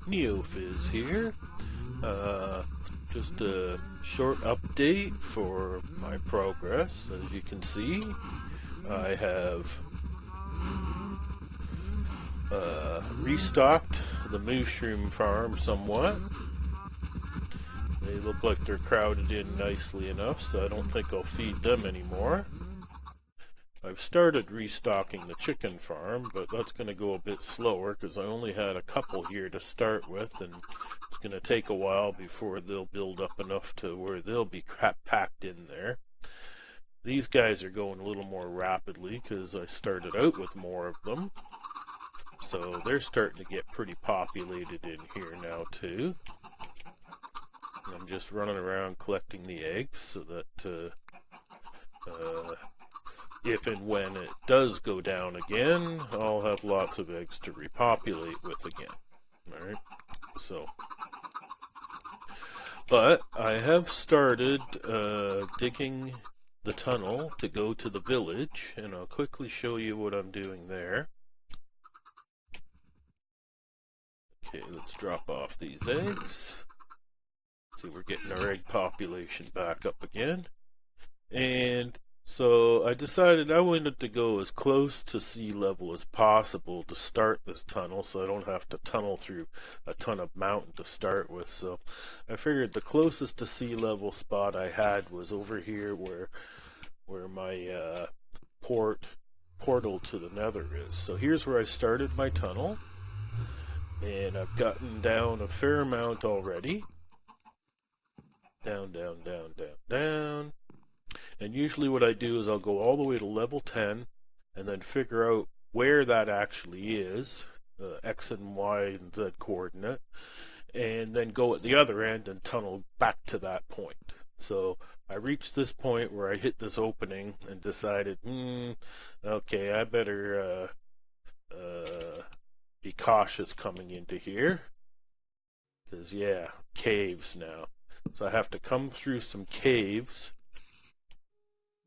Neofizz here. Just a short update for my progress. As you can see, I have restocked the mushroom farm somewhat. They look like they're crowded in nicely enough, so I don't think I'll feed them anymore. I've started restocking the chicken farm, but that's going to go a bit slower because I only had a couple here to start with, and it's going to take a while before they'll build up enough to where they'll be packed in there. These guys are going a little more rapidly because I started out with more of them, so they're starting to get pretty populated in here now too. And I'm just running around collecting the eggs so that if and when it does go down again, I'll have lots of eggs to repopulate with again. Alright, so. But I have started digging the tunnel to go to the village, and I'll quickly show you what I'm doing there. Okay, let's drop off these eggs. See, we're getting our egg population back up again. And so I decided I wanted to go as close to sea level as possible to start this tunnel so I don't have to tunnel through a ton of mountain to start with. So I figured the closest to sea level spot I had was over here where my portal to the nether is. So here's where I started my tunnel, and I've gotten down a fair amount already. Down, down, down, down, down. And usually what I do is I'll go all the way to level 10 and then figure out where that actually is, X and Y and Z coordinate, and then go at the other end and tunnel back to that point. So I reached this point where I hit this opening and decided, okay, I better be cautious coming into here, because yeah, caves now. So I have to come through some caves.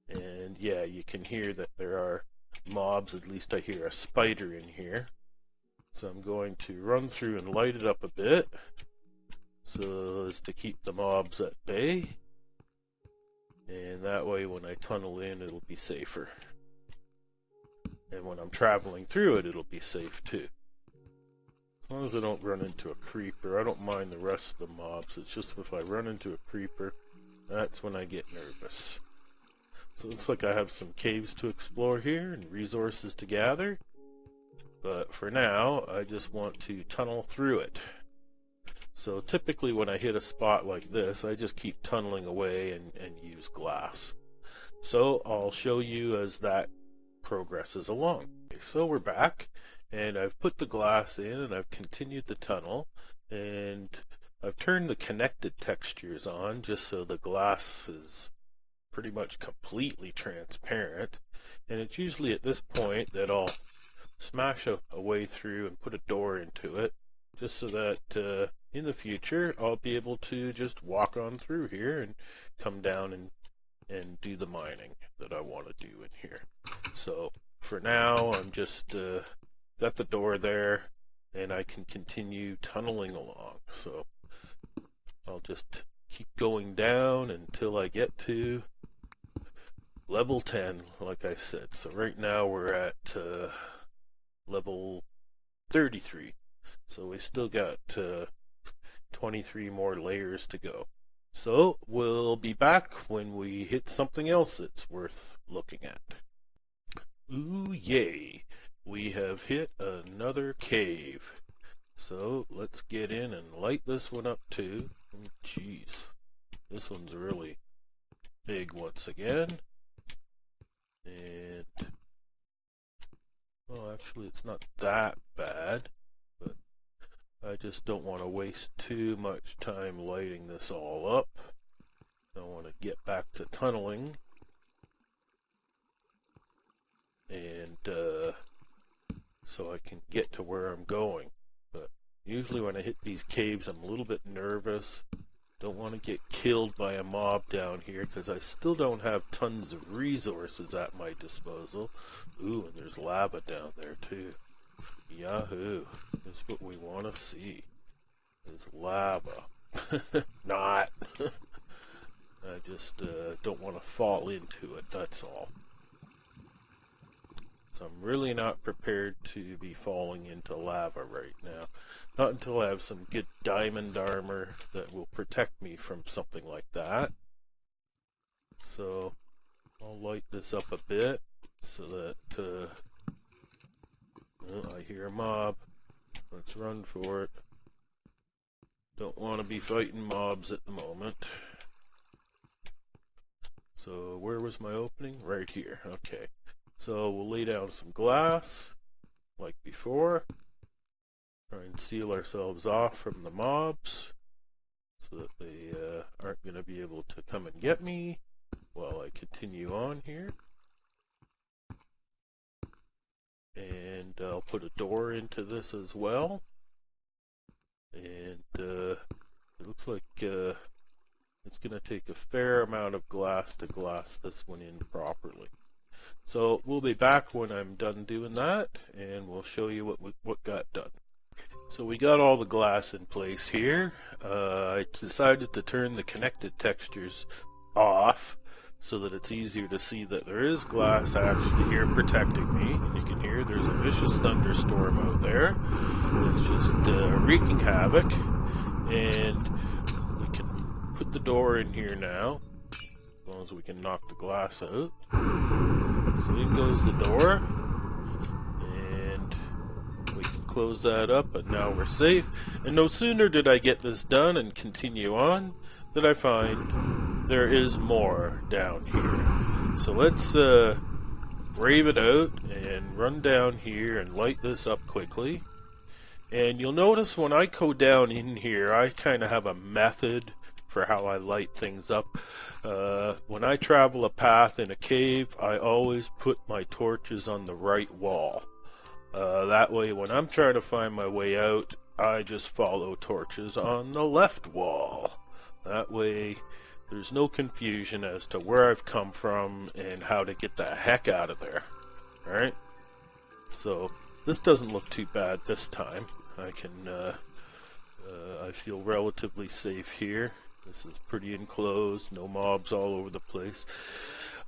And yeah, you can hear that there are mobs. At least I hear a spider in here. So I'm going to run through and light it up a bit so as to keep the mobs at bay. And that way when I tunnel in, it'll be safer. And when I'm traveling through it, it'll be safe too. As long as I don't run into a creeper, I don't mind the rest of the mobs. It's just if I run into a creeper, that's when I get nervous. So it looks like I have some caves to explore here and resources to gather. But for now, I just want to tunnel through it. So typically when I hit a spot like this, I just keep tunneling away and use glass. So I'll show you as that progresses along. Okay, so we're back, and I've put the glass in and I've continued the tunnel. And I've turned the connected textures on just so the glass is pretty much completely transparent, and it's usually at this point that I'll smash a way through and put a door into it just so that in the future I'll be able to just walk on through here and come down and do the mining that I want to do in here. So for now I'm just got the door there and I can continue tunneling along. So I'll just keep going down until I get to level 10, like I said. So right now we're at level 33. So we still got 23 more layers to go. So we'll be back when we hit something else that's worth looking at. Ooh, yay! We have hit another cave. So let's get in and light this one up too. Jeez, this one's really big once again. And well, actually it's not that bad, but I just don't want to waste too much time lighting this all up. I want to get back to tunneling, and so I can get to where I'm going. But usually when I hit these caves I'm a little bit nervous. Don't want to get killed by a mob down here because I still don't have tons of resources at my disposal. Ooh, and there's lava down there too. Yahoo! That's what we want to see. is lava. Not. I just don't want to fall into it, that's all. So I'm really not prepared to be falling into lava right now. Not until I have some good diamond armor that will protect me from something like that. So I'll light this up a bit so that I hear a mob. Let's run for it. Don't want to be fighting mobs at the moment. So where was my opening? Right here. Okay. So we'll lay down some glass like before. Try and seal ourselves off from the mobs so that they aren't going to be able to come and get me while I continue on here. And I'll put a door into this as well. And it looks like it's going to take a fair amount of glass to glass this one in properly. So we'll be back when I'm done doing that, and we'll show you what got done. So we got all the glass in place here. I decided to turn the connected textures off so that it's easier to see that there is glass actually here protecting me. And you can hear there's a vicious thunderstorm out there. It's just wreaking havoc. And we can put the door in here now, as long as we can knock the glass out. So in goes the door. And we can close that up, but now we're safe. And no sooner did I get this done and continue on, that I find there is more down here. So let's brave it out and run down here and light this up quickly. And you'll notice when I go down in here, I kind of have a method for how I light things up. When I travel a path in a cave, I always put my torches on the right wall. That way when I'm trying to find my way out, I just follow torches on the left wall. That way there's no confusion as to where I've come from and how to get the heck out of there. Alright? So this doesn't look too bad this time. I feel relatively safe here. This is pretty enclosed, no mobs all over the place.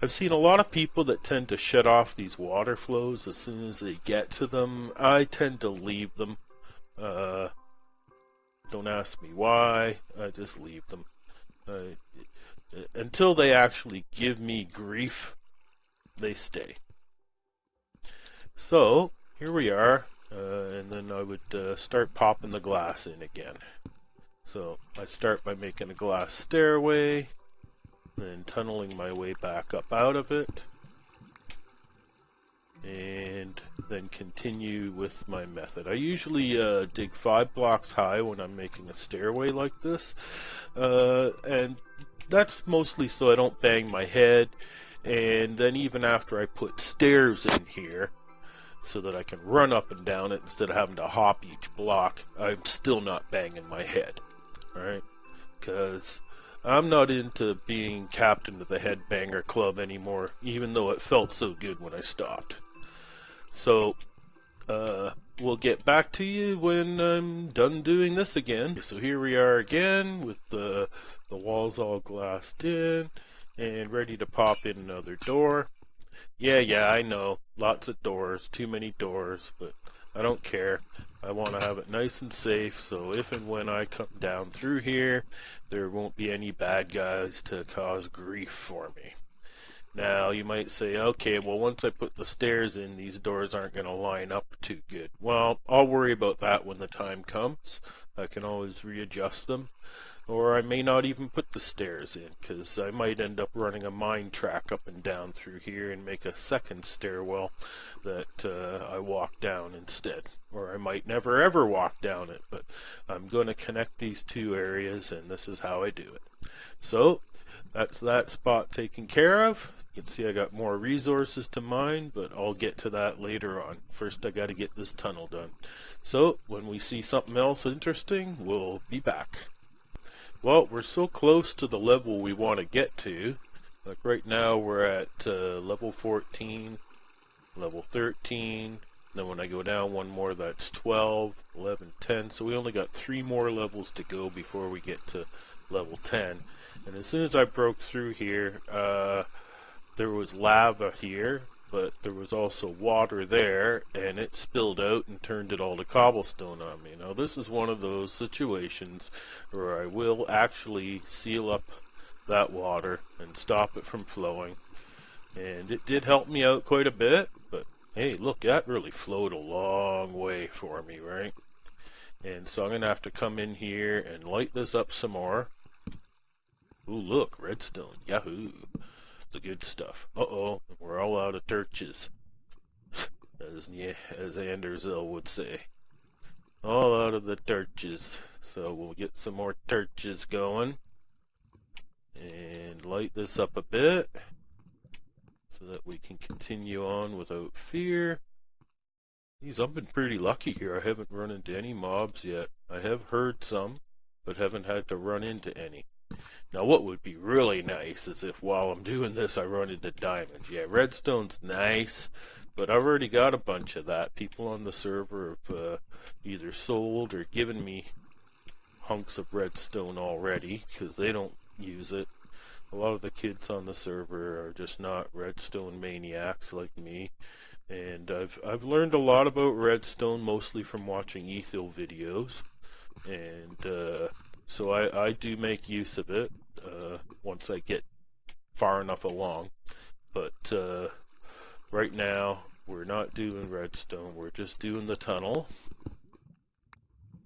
I've seen a lot of people that tend to shut off these water flows as soon as they get to them. I tend to leave them. Don't ask me why, I just leave them. Until they actually give me grief, they stay. So, here we are, and then I would start popping the glass in again. So, I start by making a glass stairway, then tunneling my way back up out of it, and then continue with my method. I usually dig 5 blocks high when I'm making a stairway like this, and that's mostly so I don't bang my head. And then even after I put stairs in here so that I can run up and down it instead of having to hop each block, I'm still not banging my head. Alright? Because I'm not into being captain of the Headbanger Club anymore, even though it felt so good when I stopped. So, we'll get back to you when I'm done doing this again. So here we are again with the walls all glassed in and ready to pop in another door. Yeah, I know. Lots of doors, too many doors, but I don't care. I want to have it nice and safe, so if and when I come down through here, there won't be any bad guys to cause grief for me. Now, you might say, okay, well, once I put the stairs in, these doors aren't going to line up too good. Well, I'll worry about that when the time comes. I can always readjust them. Or I may not even put the stairs in, because I might end up running a mine track up and down through here and make a second stairwell that I walk down instead. Or I might never ever walk down it, but I'm going to connect these two areas, and this is how I do it. So, that's that spot taken care of. You can see I got more resources to mine, but I'll get to that later on. First I got to get this tunnel done. So, when we see something else interesting, we'll be back. Well, we're so close to the level we want to get to. Like right now we're at level 14, level 13, Then when I go down one more, that's 12, 11, 10. So we only got 3 more levels to go before we get to level 10. And as soon as I broke through here, there was lava here, but there was also water there, and it spilled out and turned it all to cobblestone on me. Now this is one of those situations where I will actually seal up that water and stop it from flowing. And it did help me out quite a bit, but hey, look, that really flowed a long way for me, right? And so I'm going to have to come in here and light this up some more. Ooh, look, redstone, yahoo! The good stuff. Uh-oh, we're all out of torches, as Andersell would say. All out of the torches. So we'll get some more torches going. And light this up a bit, so that we can continue on without fear. Geez, I've been pretty lucky here. I haven't run into any mobs yet. I have heard some, but haven't had to run into any. Now what would be really nice is if while I'm doing this I run into diamonds. Yeah, redstone's nice, but I've already got a bunch of that. People on the server have either sold or given me hunks of redstone already, because they don't use it. A lot of the kids on the server are just not redstone maniacs like me, and I've learned a lot about redstone mostly from watching Ethel videos, and so I do make use of it once I get far enough along. But right now we're not doing redstone, we're just doing the tunnel.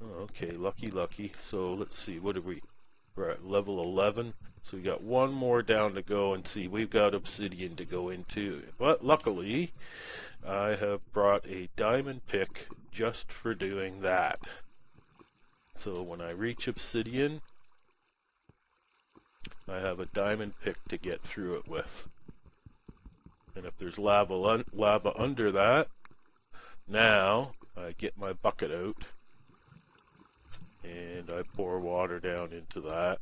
Oh, okay, lucky. So let's see, what are we? We're at level 11. So we got one more down to go, and see, we've got obsidian to go into. But luckily, I have brought a diamond pick just for doing that. So when I reach obsidian, I have a diamond pick to get through it with. And if there's lava under that, now I get my bucket out and I pour water down into that,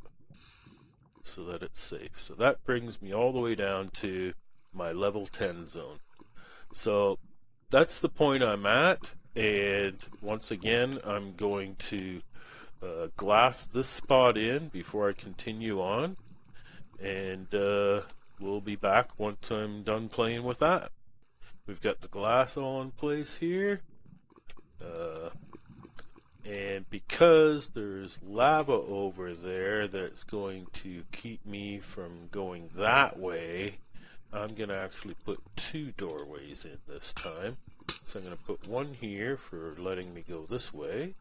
so that it's safe. So that brings me all the way down to my level 10 zone. So that's the point I'm at, and once again I'm going to glass this spot in before I continue on, and we'll be back once I'm done playing with that. We've got the glass all in place here, and because there's lava over there that's going to keep me from going that way, I'm going to actually put 2 doorways in this time. So I'm going to put one here for letting me go this way,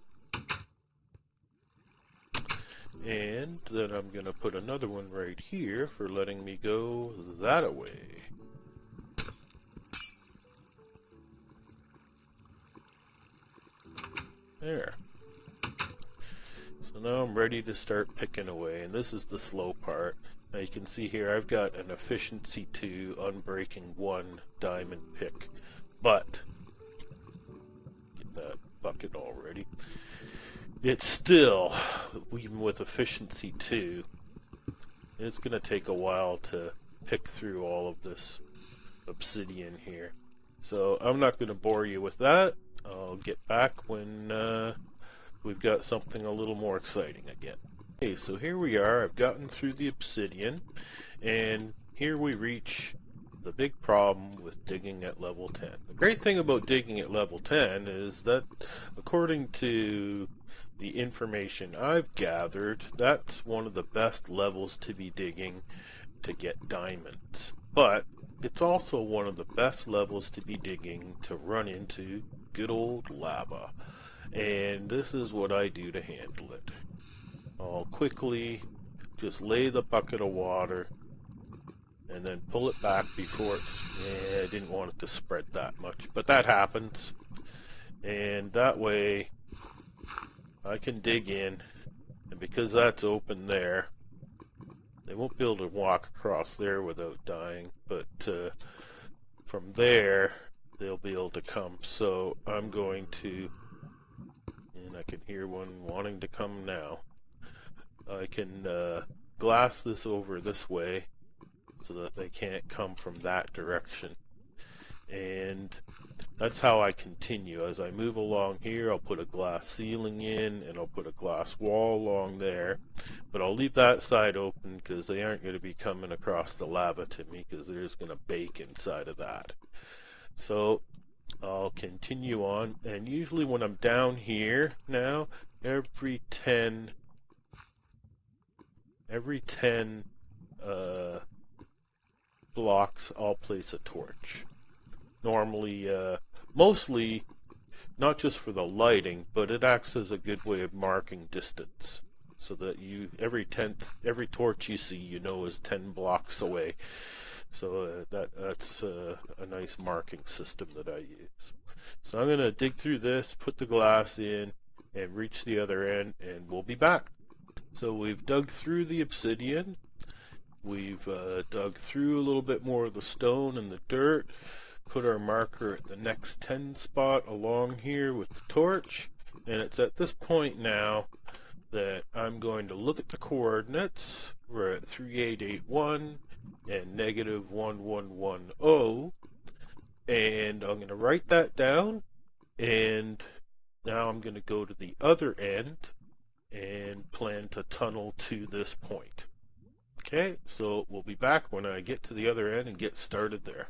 and then I'm going to put another one right here for letting me go that way. There. So now I'm ready to start picking away, and this is the slow part. Now you can see here I've got an efficiency 2, unbreaking 1 diamond pick, but get that bucket already. It's still, even with efficiency 2, it's going to take a while to pick through all of this obsidian here. So I'm not going to bore you with that. I'll get back when we've got something a little more exciting again. Okay, so here we are. I've gotten through the obsidian, and here we reach the big problem with digging at level 10. The great thing about digging at level 10 is that, according to the information I've gathered, that's one of the best levels to be digging to get diamonds. But it's also one of the best levels to be digging to run into good old lava. And this is what I do to handle it. I'll quickly just lay the bucket of water and then pull it back before I didn't want it to spread that much, but that happens. And that way I can dig in, and because that's open there, they won't be able to walk across there without dying, but from there they'll be able to come. So I'm going to, and I can hear one wanting to come now, I can glass this over this way so that they can't come from that direction. And that's how I continue. As I move along here, I'll put a glass ceiling in, and I'll put a glass wall along there. But I'll leave that side open because they aren't going to be coming across the lava to me, because they're just going to bake inside of that. So I'll continue on, and usually when I'm down here now, every 10 blocks, I'll place a torch. Normally, mostly not just for the lighting, but it acts as a good way of marking distance, so that every torch you see, you know, is 10 blocks away. So that's a nice marking system that I use. So I'm going to dig through this, put the glass in, and reach the other end, and we'll be back. So we've dug through the obsidian. We've dug through a little bit more of the stone and the dirt. Put our marker at the next 10 spot along here with the torch. And it's at this point now that I'm going to look at the coordinates. We're at 3881 and negative 1110. And I'm going to write that down. And now I'm going to go to the other end and plan to tunnel to this point. Okay, so we'll be back when I get to the other end and get started there.